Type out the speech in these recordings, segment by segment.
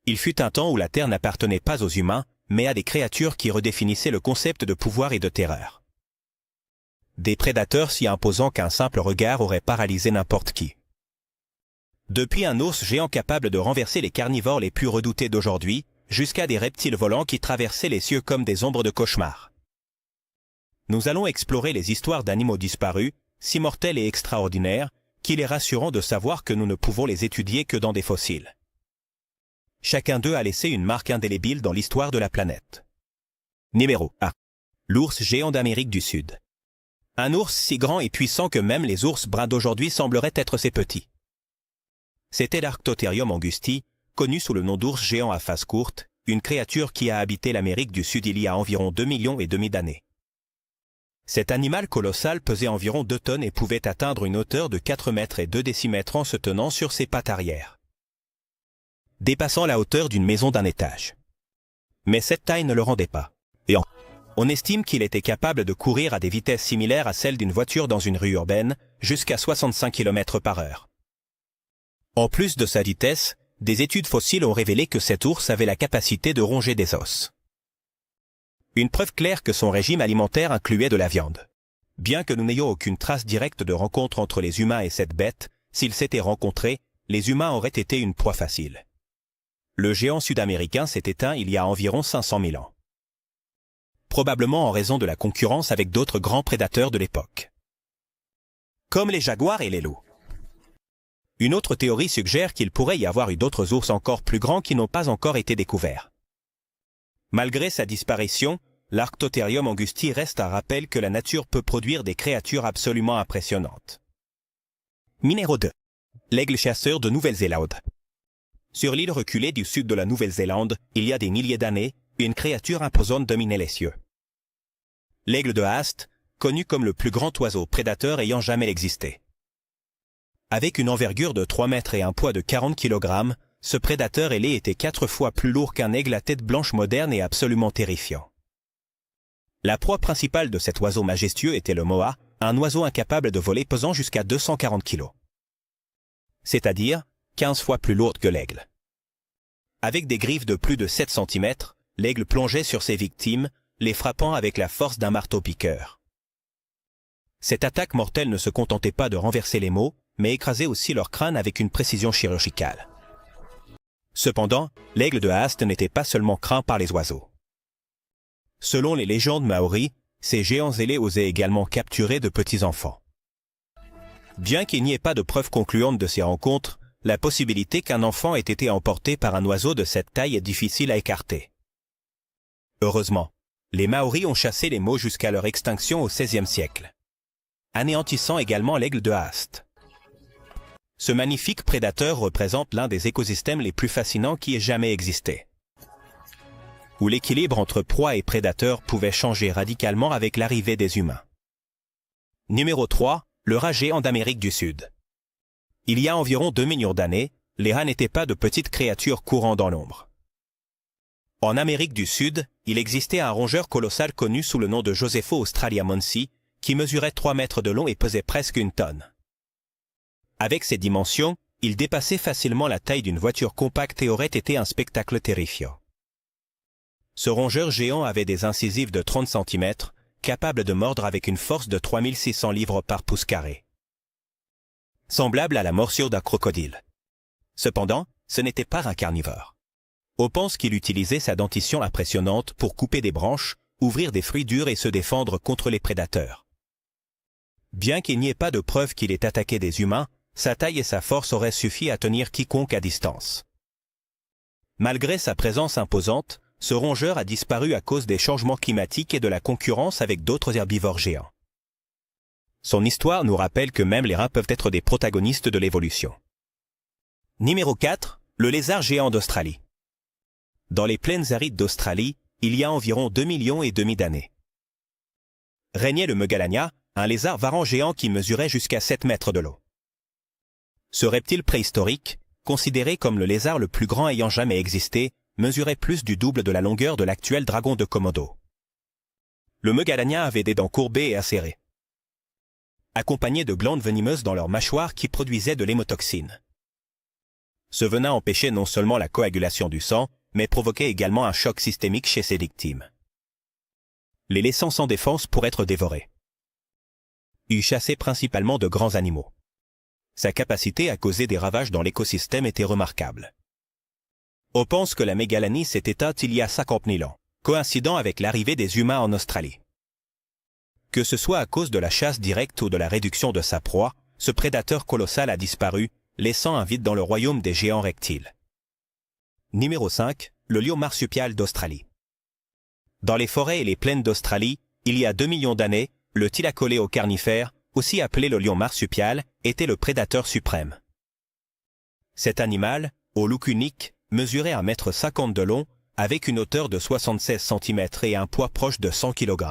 Il fut un temps où la Terre n'appartenait pas aux humains, mais à des créatures qui redéfinissaient le concept de pouvoir et de terreur. Des prédateurs si imposants qu'un simple regard aurait paralysé n'importe qui. Depuis un ours géant capable de renverser les carnivores les plus redoutés d'aujourd'hui, jusqu'à des reptiles volants qui traversaient les cieux comme des ombres de cauchemar. Nous allons explorer les histoires d'animaux disparus, si mortels et extraordinaires, qu'il est rassurant de savoir que nous ne pouvons les étudier que dans des fossiles. Chacun d'eux a laissé une marque indélébile dans l'histoire de la planète. Numéro 1. L'ours géant d'Amérique du Sud. Un ours si grand et puissant que même les ours bruns d'aujourd'hui sembleraient être ses petits. C'était l'Arctotherium angusti, connu sous le nom d'ours géant à face courte, une créature qui a habité l'Amérique du Sud il y a environ 2,5 millions d'années. Cet animal colossal pesait environ 2 tonnes et pouvait atteindre une hauteur de 4 mètres et 2 décimètres en se tenant sur ses pattes arrière, dépassant la hauteur d'une maison d'un étage. Mais cette taille ne le rendait pas. Et on estime qu'il était capable de courir à des vitesses similaires à celles d'une voiture dans une rue urbaine, jusqu'à 65 km/h. En plus de sa vitesse, des études fossiles ont révélé que cet ours avait la capacité de ronger des os. Une preuve claire que son régime alimentaire incluait de la viande. Bien que nous n'ayons aucune trace directe de rencontre entre les humains et cette bête, s'ils s'étaient rencontrés, les humains auraient été une proie facile. Le géant sud-américain s'est éteint il y a environ 500 000 ans. Probablement en raison de la concurrence avec d'autres grands prédateurs de l'époque, comme les jaguars et les loups. Une autre théorie suggère qu'il pourrait y avoir eu d'autres ours encore plus grands qui n'ont pas encore été découverts. Malgré sa disparition, l'Arctotherium angusti reste un rappel que la nature peut produire des créatures absolument impressionnantes. Numéro 2. L'aigle chasseur de Nouvelle-Zélande. Sur l'île reculée du sud de la Nouvelle-Zélande, il y a des milliers d'années, une créature imposante dominait les cieux. L'aigle de Haast, connu comme le plus grand oiseau prédateur ayant jamais existé. Avec une envergure de 3 mètres et un poids de 40 kg, ce prédateur ailé était 4 fois plus lourd qu'un aigle à tête blanche moderne et absolument terrifiant. La proie principale de cet oiseau majestueux était le moa, un oiseau incapable de voler pesant jusqu'à 240 kg. C'est-à-dire 15 fois plus lourde que l'aigle. Avec des griffes de plus de 7 cm, l'aigle plongeait sur ses victimes, les frappant avec la force d'un marteau-piqueur. Cette attaque mortelle ne se contentait pas de renverser les mots, mais écrasait aussi leur crâne avec une précision chirurgicale. Cependant, l'aigle de Haast n'était pas seulement craint par les oiseaux. Selon les légendes maoris, ces géants ailés osaient également capturer de petits enfants. Bien qu'il n'y ait pas de preuves concluantes de ces rencontres, la possibilité qu'un enfant ait été emporté par un oiseau de cette taille est difficile à écarter. Heureusement, les Maoris ont chassé les mots jusqu'à leur extinction au XVIe siècle, anéantissant également l'aigle de Haast. Ce magnifique prédateur représente l'un des écosystèmes les plus fascinants qui ait jamais existé, où l'équilibre entre proie et prédateur pouvait changer radicalement avec l'arrivée des humains. Numéro 3. Le rat géant d'Amérique du Sud. Il y a environ 2 millions d'années, les rats n'étaient pas de petites créatures courant dans l'ombre. En Amérique du Sud, il existait un rongeur colossal connu sous le nom de Josephus australiamonsi, qui mesurait 3 mètres de long et pesait presque 1 tonne. Avec ses dimensions, il dépassait facilement la taille d'une voiture compacte et aurait été un spectacle terrifiant. Ce rongeur géant avait des incisives de 30 cm, capable de mordre avec une force de 3600 livres par pouce carré, semblable à la morsure d'un crocodile. Cependant, ce n'était pas un carnivore. On pense qu'il utilisait sa dentition impressionnante pour couper des branches, ouvrir des fruits durs et se défendre contre les prédateurs. Bien qu'il n'y ait pas de preuve qu'il ait attaqué des humains, sa taille et sa force auraient suffi à tenir quiconque à distance. Malgré sa présence imposante, ce rongeur a disparu à cause des changements climatiques et de la concurrence avec d'autres herbivores géants. Son histoire nous rappelle que même les rats peuvent être des protagonistes de l'évolution. Numéro 4. Le lézard géant d'Australie. Dans les plaines arides d'Australie, il y a environ 2,5 millions d'années, régnait le Megalania, un lézard varan géant qui mesurait jusqu'à 7 mètres de long. Ce reptile préhistorique, considéré comme le lézard le plus grand ayant jamais existé, mesurait plus du double de la longueur de l'actuel dragon de Komodo. Le Megalania avait des dents courbées et acérées, accompagnées de glandes venimeuses dans leur mâchoire qui produisaient de l'hémotoxine. Ce venin empêchait non seulement la coagulation du sang, mais provoquait également un choc systémique chez ses victimes, les laissant sans défense pour être dévorés. Il chassait principalement de grands animaux. Sa capacité à causer des ravages dans l'écosystème était remarquable. On pense que la mégalanie s'est éteinte il y a 50 000 ans, coïncidant avec l'arrivée des humains en Australie. Que ce soit à cause de la chasse directe ou de la réduction de sa proie, ce prédateur colossal a disparu, laissant un vide dans le royaume des géants reptiles. Numéro 5. Le lion marsupial d'Australie. Dans les forêts et les plaines d'Australie, il y a 2 millions d'années, le thylacoléocarnifère, aussi appelé le lion marsupial, était le prédateur suprême. Cet animal, au look unique, mesurait 1,50 m de long, avec une hauteur de 76 cm et un poids proche de 100 kg.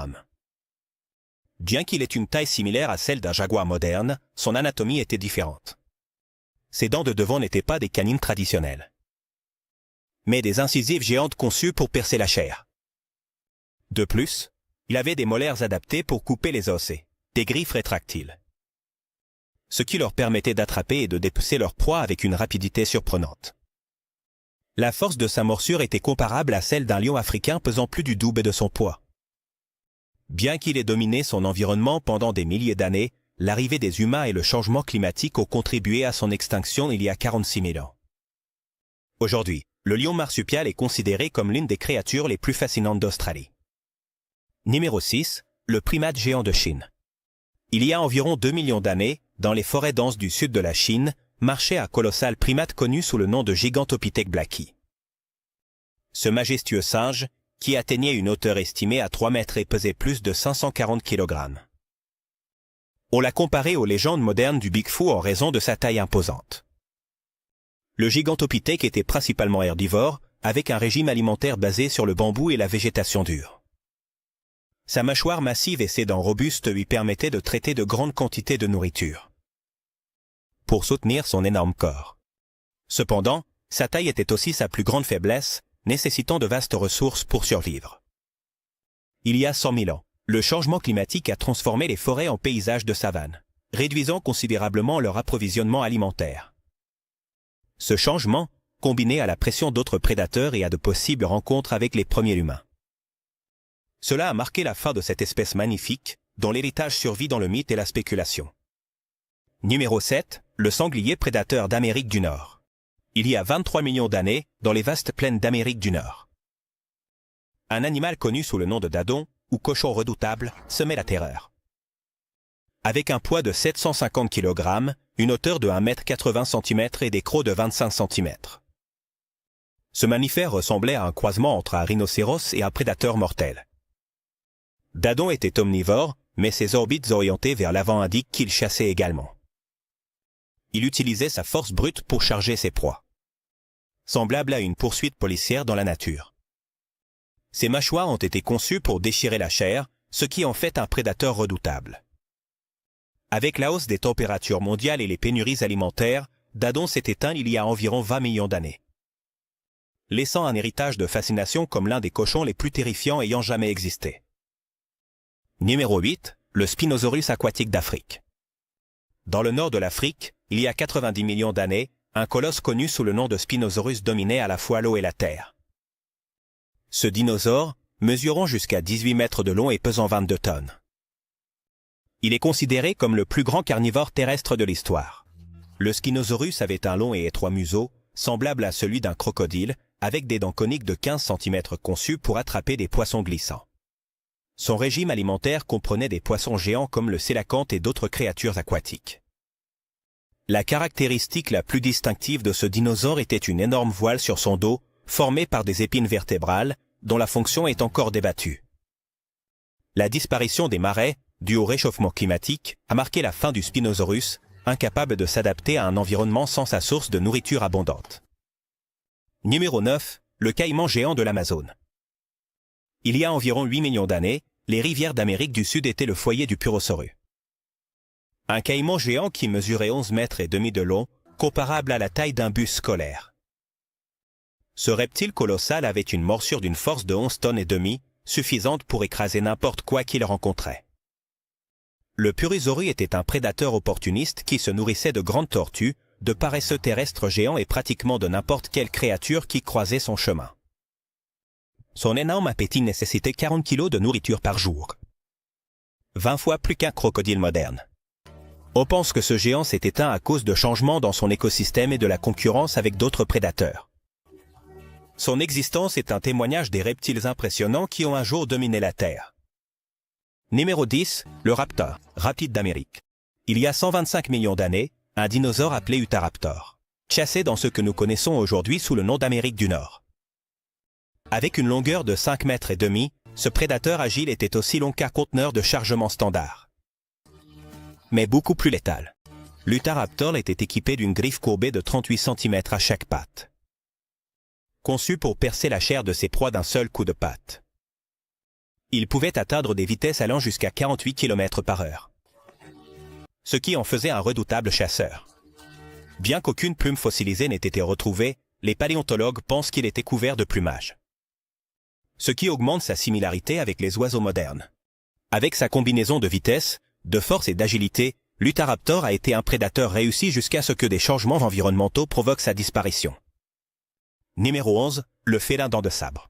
Bien qu'il ait une taille similaire à celle d'un jaguar moderne, son anatomie était différente. Ses dents de devant n'étaient pas des canines traditionnelles, mais des incisives géantes conçues pour percer la chair. De plus, il avait des molaires adaptés pour couper les os et des griffes rétractiles, ce qui leur permettait d'attraper et de dépecer leur proie avec une rapidité surprenante. La force de sa morsure était comparable à celle d'un lion africain pesant plus du double de son poids. Bien qu'il ait dominé son environnement pendant des milliers d'années, l'arrivée des humains et le changement climatique ont contribué à son extinction il y a 46 000 ans. Aujourd'hui, le lion marsupial est considéré comme l'une des créatures les plus fascinantes d'Australie. Numéro 6. Le primate géant de Chine. Il y a environ 2 millions d'années, dans les forêts denses du sud de la Chine, marchait un colossal primate connu sous le nom de Gigantopithèque blacki. Ce majestueux singe, qui atteignait une hauteur estimée à 3 mètres et pesait plus de 540 kg. On l'a comparé aux légendes modernes du Bigfoot en raison de sa taille imposante. Le Gigantopithèque était principalement herbivore, avec un régime alimentaire basé sur le bambou et la végétation dure. Sa mâchoire massive et ses dents robustes lui permettaient de traiter de grandes quantités de nourriture pour soutenir son énorme corps. Cependant, sa taille était aussi sa plus grande faiblesse, nécessitant de vastes ressources pour survivre. Il y a 100 000 ans, le changement climatique a transformé les forêts en paysages de savane, réduisant considérablement leur approvisionnement alimentaire. Ce changement, combiné à la pression d'autres prédateurs et à de possibles rencontres avec les premiers humains. Cela a marqué la fin de cette espèce magnifique, dont l'héritage survit dans le mythe et la spéculation. Numéro 7. Le sanglier prédateur d'Amérique du Nord. Il y a 23 millions d'années, dans les vastes plaines d'Amérique du Nord. Un animal connu sous le nom de Dadon, ou cochon redoutable, semait la terreur. Avec un poids de 750 kg, une hauteur de 1,80 m et des crocs de 25 cm. Ce mammifère ressemblait à un croisement entre un rhinocéros et un prédateur mortel. Dadon était omnivore, mais ses orbites orientées vers l'avant indiquent qu'il chassait également. Il utilisait sa force brute pour charger ses proies, semblable à une poursuite policière dans la nature. Ses mâchoires ont été conçues pour déchirer la chair, ce qui en fait un prédateur redoutable. Avec la hausse des températures mondiales et les pénuries alimentaires, Dadon s'est éteint il y a environ 20 millions d'années, laissant un héritage de fascination comme l'un des cochons les plus terrifiants ayant jamais existé. Numéro 8. Le Spinosaurus aquatique d'Afrique. Dans le nord de l'Afrique, il y a 90 millions d'années, un colosse connu sous le nom de Spinosaurus dominait à la fois l'eau et la terre. Ce dinosaure, mesurant jusqu'à 18 mètres de long et pesant 22 tonnes. Il est considéré comme le plus grand carnivore terrestre de l'histoire. Le Spinosaurus avait un long et étroit museau, semblable à celui d'un crocodile, avec des dents coniques de 15 cm conçues pour attraper des poissons glissants. Son régime alimentaire comprenait des poissons géants comme le sélacanthe et d'autres créatures aquatiques. La caractéristique la plus distinctive de ce dinosaure était une énorme voile sur son dos, formée par des épines vertébrales, dont la fonction est encore débattue. La disparition des marais, due au réchauffement climatique, a marqué la fin du Spinosaurus, incapable de s'adapter à un environnement sans sa source de nourriture abondante. Numéro 9. Le caïman géant de l'Amazone. Il y a environ 8 millions d'années, les rivières d'Amérique du Sud étaient le foyer du Purosaurus. Un caïman géant qui mesurait 11 mètres et demi de long, comparable à la taille d'un bus scolaire. Ce reptile colossal avait une morsure d'une force de 11 tonnes et demie, suffisante pour écraser n'importe quoi qu'il rencontrait. Le Purosaurus était un prédateur opportuniste qui se nourrissait de grandes tortues, de paresseux terrestres géants et pratiquement de n'importe quelle créature qui croisait son chemin. Son énorme appétit nécessitait 40 kilos de nourriture par jour. 20 fois plus qu'un crocodile moderne. On pense que ce géant s'est éteint à cause de changements dans son écosystème et de la concurrence avec d'autres prédateurs. Son existence est un témoignage des reptiles impressionnants qui ont un jour dominé la Terre. Numéro 10, le raptor, rapide d'Amérique. Il y a 125 millions d'années, un dinosaure appelé Utahraptor, chassé dans ce que nous connaissons aujourd'hui sous le nom d'Amérique du Nord. Avec une longueur de 5 mètres et demi, ce prédateur agile était aussi long qu'un conteneur de chargement standard. Mais beaucoup plus létal. L'Utahraptor était équipé d'une griffe courbée de 38 cm à chaque patte. Conçu pour percer la chair de ses proies d'un seul coup de patte. Il pouvait atteindre des vitesses allant jusqu'à 48 km/h. Ce qui en faisait un redoutable chasseur. Bien qu'aucune plume fossilisée n'ait été retrouvée, les paléontologues pensent qu'il était couvert de plumage. Ce qui augmente sa similarité avec les oiseaux modernes. Avec sa combinaison de vitesse, de force et d'agilité, l'Utahraptor a été un prédateur réussi jusqu'à ce que des changements environnementaux provoquent sa disparition. Numéro 11, le félin dent de sabre.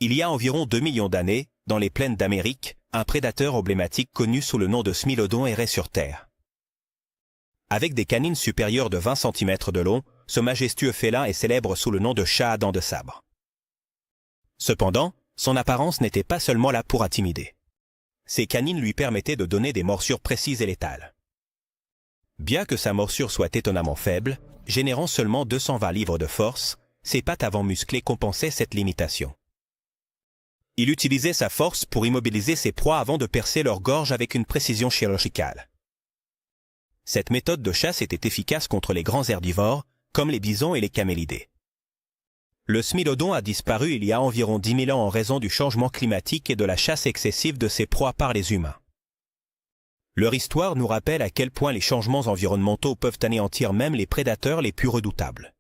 Il y a environ 2 millions d'années, dans les plaines d'Amérique, un prédateur emblématique connu sous le nom de Smilodon errait sur Terre. Avec des canines supérieures de 20 cm de long, ce majestueux félin est célèbre sous le nom de chat à dents de sabre. Cependant, son apparence n'était pas seulement là pour intimider. Ses canines lui permettaient de donner des morsures précises et létales. Bien que sa morsure soit étonnamment faible, générant seulement 220 livres de force, ses pattes avant musclées compensaient cette limitation. Il utilisait sa force pour immobiliser ses proies avant de percer leur gorge avec une précision chirurgicale. Cette méthode de chasse était efficace contre les grands herbivores, comme les bisons et les camélidés. Le Smilodon a disparu il y a environ 10 000 ans en raison du changement climatique et de la chasse excessive de ses proies par les humains. Leur histoire nous rappelle à quel point les changements environnementaux peuvent anéantir même les prédateurs les plus redoutables.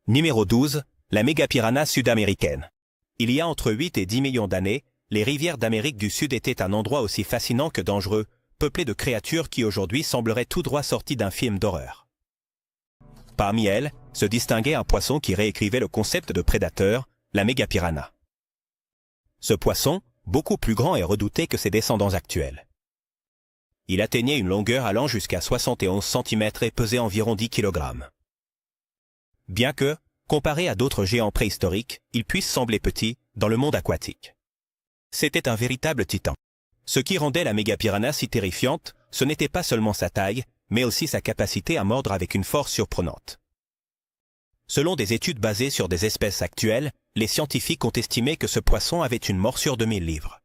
Numéro 12, la mégapiranha sud-américaine. Il y a entre 8 et 10 millions d'années, les rivières d'Amérique du Sud étaient un endroit aussi fascinant que dangereux, peuplé de créatures qui aujourd'hui sembleraient tout droit sorties d'un film d'horreur. Parmi elles, se distinguait un poisson qui réécrivait le concept de prédateur, la mégapiranha. Ce poisson, beaucoup plus grand et redouté que ses descendants actuels. Il atteignait une longueur allant jusqu'à 71 cm et pesait environ 10 kg. Bien que, comparé à d'autres géants préhistoriques, il puisse sembler petit dans le monde aquatique. C'était un véritable titan. Ce qui rendait la mégapiranha si terrifiante, ce n'était pas seulement sa taille, mais aussi sa capacité à mordre avec une force surprenante. Selon des études basées sur des espèces actuelles, les scientifiques ont estimé que ce poisson avait une morsure de 1000 livres.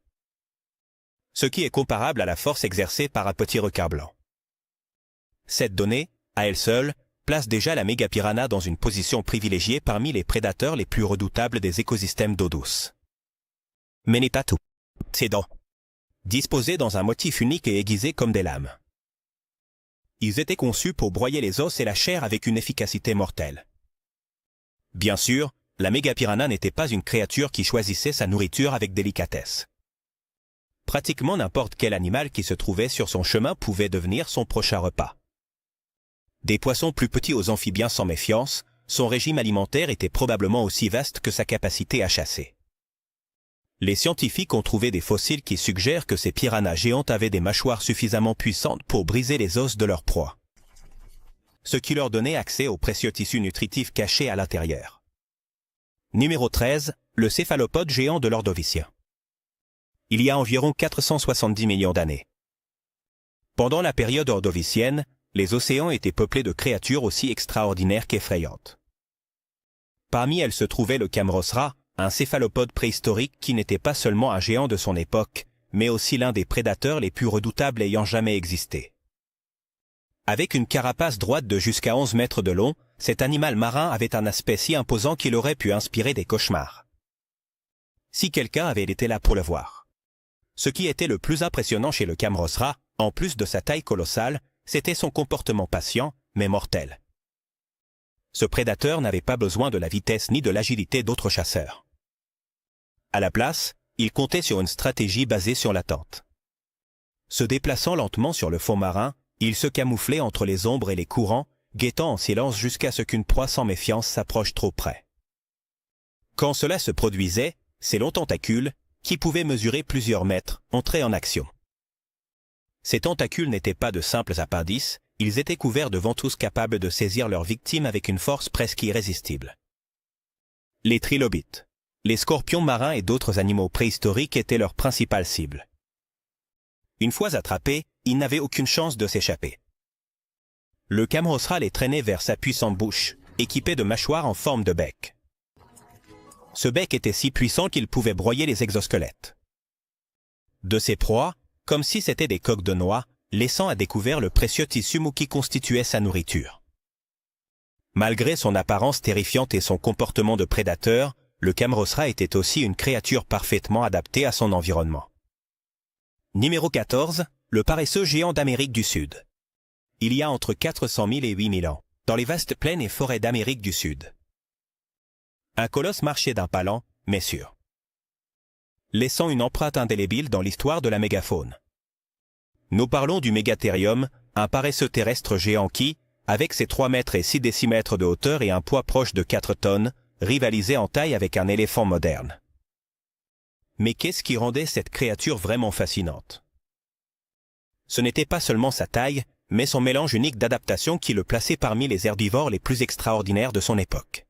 Ce qui est comparable à la force exercée par un petit requin blanc. Cette donnée, à elle seule, place déjà la mégapiranha dans une position privilégiée parmi les prédateurs les plus redoutables des écosystèmes d'eau douce. Mais n'est pas tout. Ses dents. Disposés dans un motif unique et aiguisés comme des lames. Ils étaient conçus pour broyer les os et la chair avec une efficacité mortelle. Bien sûr, la mégapiranha n'était pas une créature qui choisissait sa nourriture avec délicatesse. Pratiquement n'importe quel animal qui se trouvait sur son chemin pouvait devenir son prochain repas. Des poissons plus petits aux amphibiens sans méfiance, son régime alimentaire était probablement aussi vaste que sa capacité à chasser. Les scientifiques ont trouvé des fossiles qui suggèrent que ces piranhas géantes avaient des mâchoires suffisamment puissantes pour briser les os de leur proie. Ce qui leur donnait accès aux précieux tissus nutritifs cachés à l'intérieur. Numéro 13, le céphalopode géant de l'Ordovicien. Il y a environ 470 millions d'années. Pendant la période ordovicienne, les océans étaient peuplés de créatures aussi extraordinaires qu'effrayantes. Parmi elles se trouvait le Camrosra, un céphalopode préhistorique qui n'était pas seulement un géant de son époque, mais aussi l'un des prédateurs les plus redoutables ayant jamais existé. Avec une carapace droite de jusqu'à 11 mètres de long, cet animal marin avait un aspect si imposant qu'il aurait pu inspirer des cauchemars. Si quelqu'un avait été là pour le voir. Ce qui était le plus impressionnant chez le Camrosra, en plus de sa taille colossale, c'était son comportement patient, mais mortel. Ce prédateur n'avait pas besoin de la vitesse ni de l'agilité d'autres chasseurs. À la place, il comptait sur une stratégie basée sur l'attente. Se déplaçant lentement sur le fond marin, Il se camouflait entre les ombres et les courants, guettant en silence jusqu'à ce qu'une proie sans méfiance s'approche trop près. Quand cela se produisait, ses longs tentacules, qui pouvaient mesurer plusieurs mètres, entraient en action. Ces tentacules n'étaient pas de simples appendices, ils étaient couverts de ventouses capables de saisir leurs victimes avec une force presque irrésistible. Les trilobites, les scorpions marins et d'autres animaux préhistoriques étaient leurs principales cibles. Une fois attrapés, ils n'avaient aucune chance de s'échapper. Le Camrosra les traînait vers sa puissante bouche, équipée de mâchoires en forme de bec. Ce bec était si puissant qu'il pouvait broyer les exosquelettes. De ses proies, comme si c'étaient des coques de noix, laissant à découvert le précieux tissu mou qui constituait sa nourriture. Malgré son apparence terrifiante et son comportement de prédateur, le Camrosra était aussi une créature parfaitement adaptée à son environnement. Numéro 14, le paresseux géant d'Amérique du Sud. Il y a entre 400 000 et 8 000 ans, dans les vastes plaines et forêts d'Amérique du Sud. Un colosse marchait d'un pas lent, mais sûr, laissant une empreinte indélébile dans l'histoire de la mégafaune. Nous parlons du Mégatherium, un paresseux terrestre géant qui, avec ses 3 mètres et 6 décimètres de hauteur et un poids proche de 4 tonnes, rivalisait en taille avec un éléphant moderne. Mais qu'est-ce qui rendait cette créature vraiment fascinante? Ce n'était pas seulement sa taille, mais son mélange unique d'adaptation qui le plaçait parmi les herbivores les plus extraordinaires de son époque.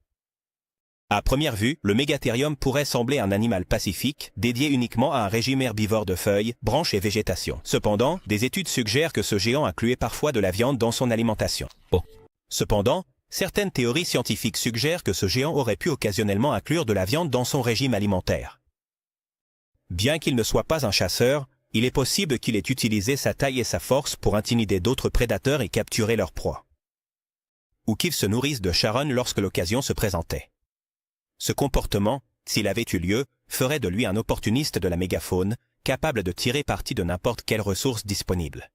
À première vue, le Mégatherium pourrait sembler un animal pacifique, dédié uniquement à un régime herbivore de feuilles, branches et végétation. Cependant, des études suggèrent que ce géant incluait parfois de la viande dans son alimentation. Cependant, certaines théories scientifiques suggèrent que ce géant aurait pu occasionnellement inclure de la viande dans son régime alimentaire. Bien qu'il ne soit pas un chasseur, il est possible qu'il ait utilisé sa taille et sa force pour intimider d'autres prédateurs et capturer leur proie. Ou qu'il se nourrisse de charogne lorsque l'occasion se présentait. Ce comportement, s'il avait eu lieu, ferait de lui un opportuniste de la mégafaune, capable de tirer parti de n'importe quelle ressource disponible.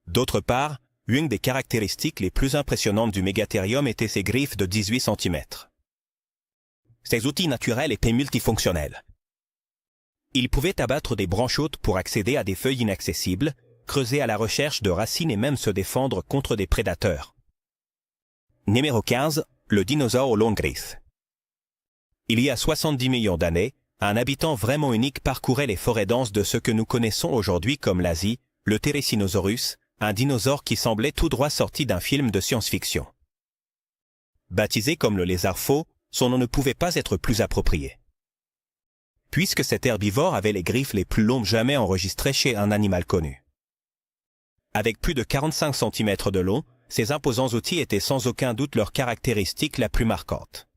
D'autre part, une des caractéristiques les plus impressionnantes du Mégatherium était ses griffes de 18 cm. Ses outils naturels étaient multifonctionnels. Il pouvait abattre des branches hautes pour accéder à des feuilles inaccessibles, creuser à la recherche de racines et même se défendre contre des prédateurs. Numéro 15, le dinosaure aux longues griffes. Il y a 70 millions d'années, un habitant vraiment unique parcourait les forêts denses de ce que nous connaissons aujourd'hui comme l'Asie, le Therizinosaurus, un dinosaure qui semblait tout droit sorti d'un film de science-fiction. Baptisé comme le lézard faux, son nom ne pouvait pas être plus approprié. Puisque cet herbivore avait les griffes les plus longues jamais enregistrées chez un animal connu. Avec plus de 45 cm de long, ces imposants outils étaient sans aucun doute leur caractéristique la plus marquante.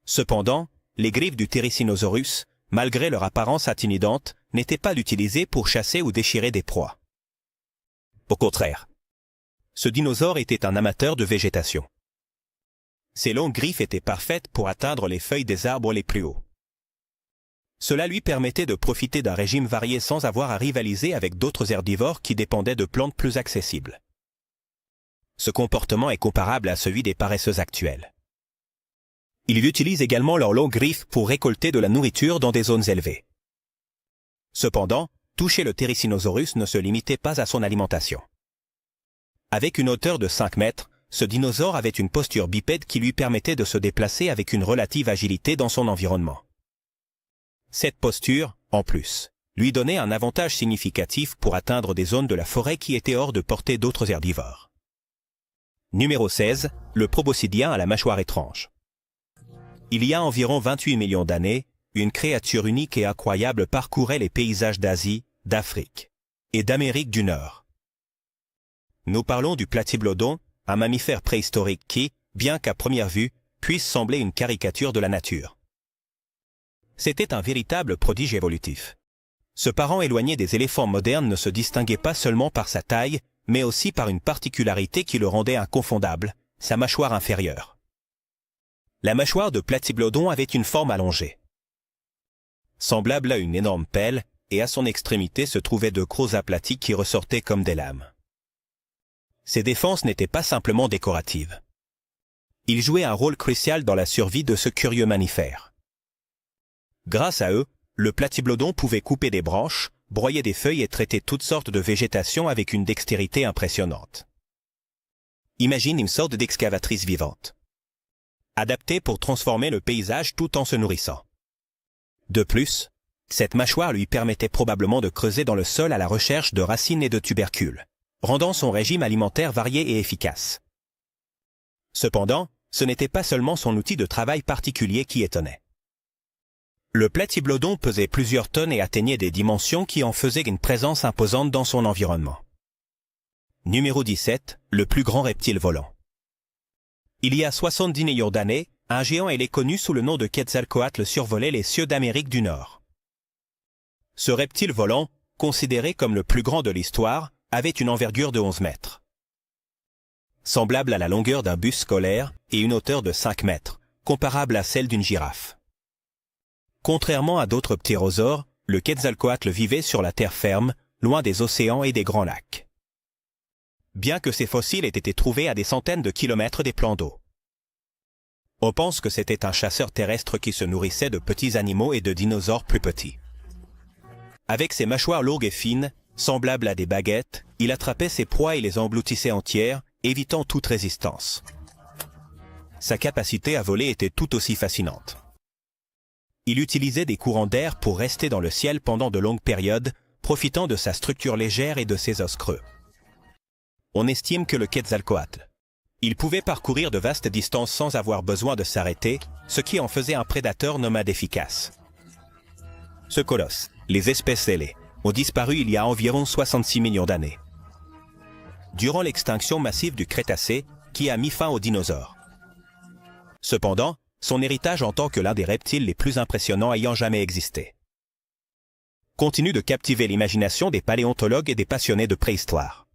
Cependant, les griffes du Therizinosaurus, malgré leur apparence intimidante, n'étaient pas utilisées pour chasser ou déchirer des proies. Au contraire, ce dinosaure était un amateur de végétation. Ses longues griffes étaient parfaites pour atteindre les feuilles des arbres les plus hauts. Cela lui permettait de profiter d'un régime varié sans avoir à rivaliser avec d'autres herbivores qui dépendaient de plantes plus accessibles. Ce comportement est comparable à celui des paresseux actuels. Ils utilisent également leurs longues griffes pour récolter de la nourriture dans des zones élevées. Cependant, toucher le Therizinosaurus ne se limitait pas à son alimentation. Avec une hauteur de 5 mètres, ce dinosaure avait une posture bipède qui lui permettait de se déplacer avec une relative agilité dans son environnement. Cette posture, en plus, lui donnait un avantage significatif pour atteindre des zones de la forêt qui étaient hors de portée d'autres herbivores. Numéro 16, le proboscidien à la mâchoire étrange. Il y a environ 28 millions d'années, une créature unique et incroyable parcourait les paysages d'Asie, d'Afrique et d'Amérique du Nord. Nous parlons du Platyblodon, un mammifère préhistorique qui, bien qu'à première vue, puisse sembler une caricature de la nature. C'était un véritable prodige évolutif. Ce parent éloigné des éléphants modernes ne se distinguait pas seulement par sa taille, mais aussi par une particularité qui le rendait inconfondable, sa mâchoire inférieure. La mâchoire de Platyblodon avait une forme allongée, semblable à une énorme pelle, et à son extrémité se trouvaient de crocs aplatis qui ressortaient comme des lames. Ces défenses n'étaient pas simplement décoratives. Ils jouaient un rôle crucial dans la survie de ce curieux mammifère. Grâce à eux, le Platyblodon pouvait couper des branches, broyait des feuilles et traitait toutes sortes de végétation avec une dextérité impressionnante. Imagine une sorte d'excavatrice vivante, adaptée pour transformer le paysage tout en se nourrissant. De plus, cette mâchoire lui permettait probablement de creuser dans le sol à la recherche de racines et de tubercules, rendant son régime alimentaire varié et efficace. Cependant, ce n'était pas seulement son outil de travail particulier qui étonnait. Le platyblodon pesait plusieurs tonnes et atteignait des dimensions qui en faisaient une présence imposante dans son environnement. Numéro 17, le plus grand reptile volant. Il y a 70 millions d'années, un géant ailé connu sous le nom de Quetzalcoatl survolait les cieux d'Amérique du Nord. Ce reptile volant, considéré comme le plus grand de l'histoire, avait une envergure de 11 mètres. Semblable à la longueur d'un bus scolaire et une hauteur de 5 mètres, comparable à celle d'une girafe. Contrairement à d'autres ptérosaures, le Quetzalcoatl vivait sur la terre ferme, loin des océans et des grands lacs. Bien que ces fossiles aient été trouvés à des centaines de kilomètres des plans d'eau. On pense que c'était un chasseur terrestre qui se nourrissait de petits animaux et de dinosaures plus petits. Avec ses mâchoires lourdes et fines, semblables à des baguettes, il attrapait ses proies et les engloutissait entières, évitant toute résistance. Sa capacité à voler était tout aussi fascinante. Il utilisait des courants d'air pour rester dans le ciel pendant de longues périodes, profitant de sa structure légère et de ses os creux. On estime que le Quetzalcoatl, il pouvait parcourir de vastes distances sans avoir besoin de s'arrêter, ce qui en faisait un prédateur nomade efficace. Ce colosse, les espèces ailées, ont disparu il y a environ 66 millions d'années, durant l'extinction massive du Crétacé qui a mis fin aux dinosaures. Cependant, son héritage en tant que l'un des reptiles les plus impressionnants ayant jamais existé continue de captiver l'imagination des paléontologues et des passionnés de préhistoire.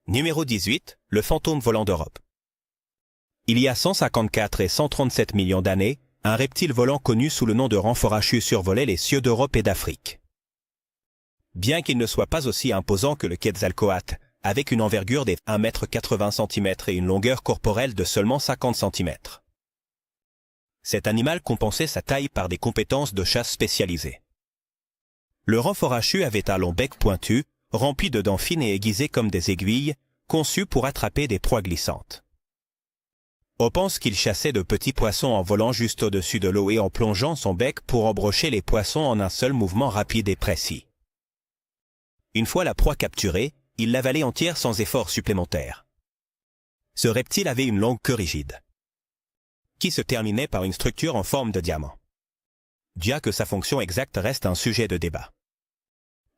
Numéro 18, le fantôme volant d'Europe. Il y a 154 et 137 millions d'années, un reptile volant connu sous le nom de Rhamphorhachus survolait les cieux d'Europe et d'Afrique. Bien qu'il ne soit pas aussi imposant que le Quetzalcoatl, avec une envergure de 1,80 m et une longueur corporelle de seulement 50 cm. Cet animal compensait sa taille par des compétences de chasse spécialisées. Le Rhamphorhachus avait un long bec pointu, rempli de dents fines et aiguisées comme des aiguilles, conçues pour attraper des proies glissantes. On pense qu'il chassait de petits poissons en volant juste au-dessus de l'eau et en plongeant son bec pour embrocher les poissons en un seul mouvement rapide et précis. Une fois la proie capturée, il l'avalait entière sans effort supplémentaire. Ce reptile avait une longue queue rigide, qui se terminait par une structure en forme de diamant. Bien que sa fonction exacte reste un sujet de débat.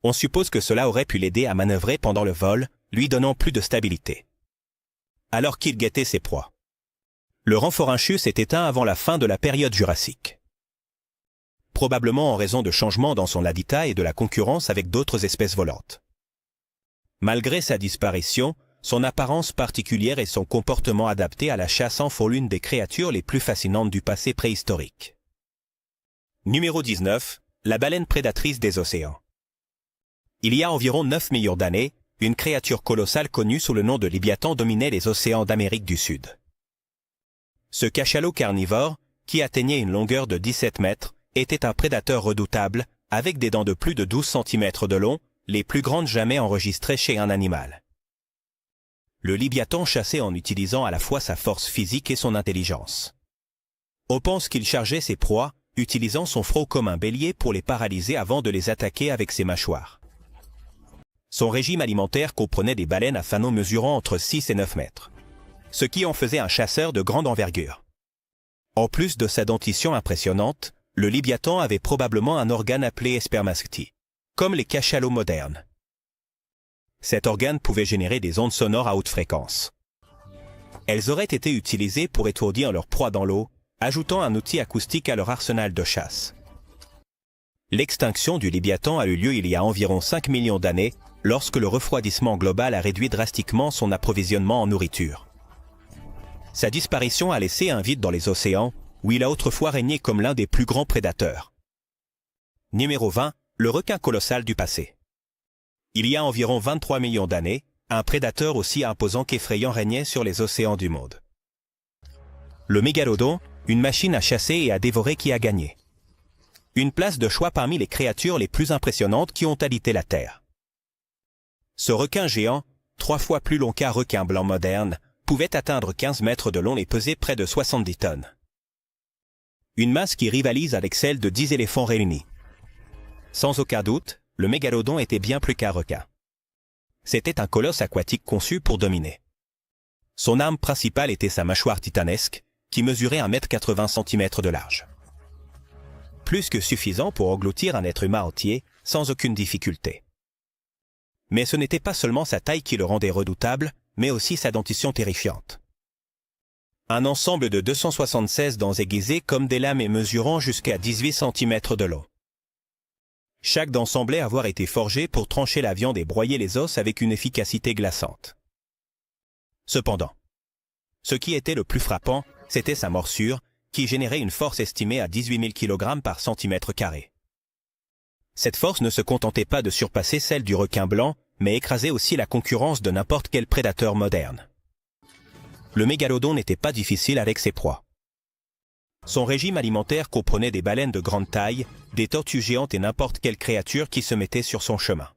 On suppose que cela aurait pu l'aider à manœuvrer pendant le vol, lui donnant plus de stabilité, alors qu'il guettait ses proies. Le Rhamphorhachus s'est éteint avant la fin de la période jurassique. Probablement en raison de changements dans son habitat et de la concurrence avec d'autres espèces volantes. Malgré sa disparition, son apparence particulière et son comportement adapté à la chasse en font l'une des créatures les plus fascinantes du passé préhistorique. Numéro 19, la baleine prédatrice des océans. Il y a environ 9 millions d'années, une créature colossale connue sous le nom de Léviathan dominait les océans d'Amérique du Sud. Ce cachalot carnivore, qui atteignait une longueur de 17 mètres, était un prédateur redoutable, avec des dents de plus de 12 cm de long, les plus grandes jamais enregistrées chez un animal. Le Léviathan chassait en utilisant à la fois sa force physique et son intelligence. On pense qu'il chargeait ses proies, utilisant son front comme un bélier pour les paralyser avant de les attaquer avec ses mâchoires. Son régime alimentaire comprenait des baleines à fanaux mesurant entre 6 et 9 mètres, ce qui en faisait un chasseur de grande envergure. En plus de sa dentition impressionnante, le Léviathan avait probablement un organe appelé spermacétie, comme les cachalots modernes. Cet organe pouvait générer des ondes sonores à haute fréquence. Elles auraient été utilisées pour étourdir leur proie dans l'eau, ajoutant un outil acoustique à leur arsenal de chasse. L'extinction du Léviathan a eu lieu il y a environ 5 millions d'années, lorsque le refroidissement global a réduit drastiquement son approvisionnement en nourriture. Sa disparition a laissé un vide dans les océans, où il a autrefois régné comme l'un des plus grands prédateurs. Numéro 20, le requin colossal du passé. Il y a environ 23 millions d'années, un prédateur aussi imposant qu'effrayant régnait sur les océans du monde. Le mégalodon, une machine à chasser et à dévorer qui a gagné. Une place de choix parmi les créatures les plus impressionnantes qui ont habité la Terre. Ce requin géant, 3 fois plus long qu'un requin blanc moderne, pouvait atteindre 15 mètres de long et peser près de 70 tonnes. Une masse qui rivalise avec celle de 10 éléphants réunis. Sans aucun doute, le mégalodon était bien plus qu'un requin. C'était un colosse aquatique conçu pour dominer. Son arme principale était sa mâchoire titanesque, qui mesurait 1,80 m de large. Plus que suffisant pour engloutir un être humain entier, sans aucune difficulté. Mais ce n'était pas seulement sa taille qui le rendait redoutable, mais aussi sa dentition terrifiante. Un ensemble de 276 dents aiguisées comme des lames et mesurant jusqu'à 18 cm de long. Chaque dent semblait avoir été forgée pour trancher la viande et broyer les os avec une efficacité glaçante. Cependant, ce qui était le plus frappant, c'était sa morsure, qui générait une force estimée à 18 000 kg par centimètre carré. Cette force ne se contentait pas de surpasser celle du requin blanc, mais écrasait aussi la concurrence de n'importe quel prédateur moderne. Le mégalodon n'était pas difficile avec ses proies. Son régime alimentaire comprenait des baleines de grande taille, des tortues géantes et n'importe quelle créature qui se mettait sur son chemin.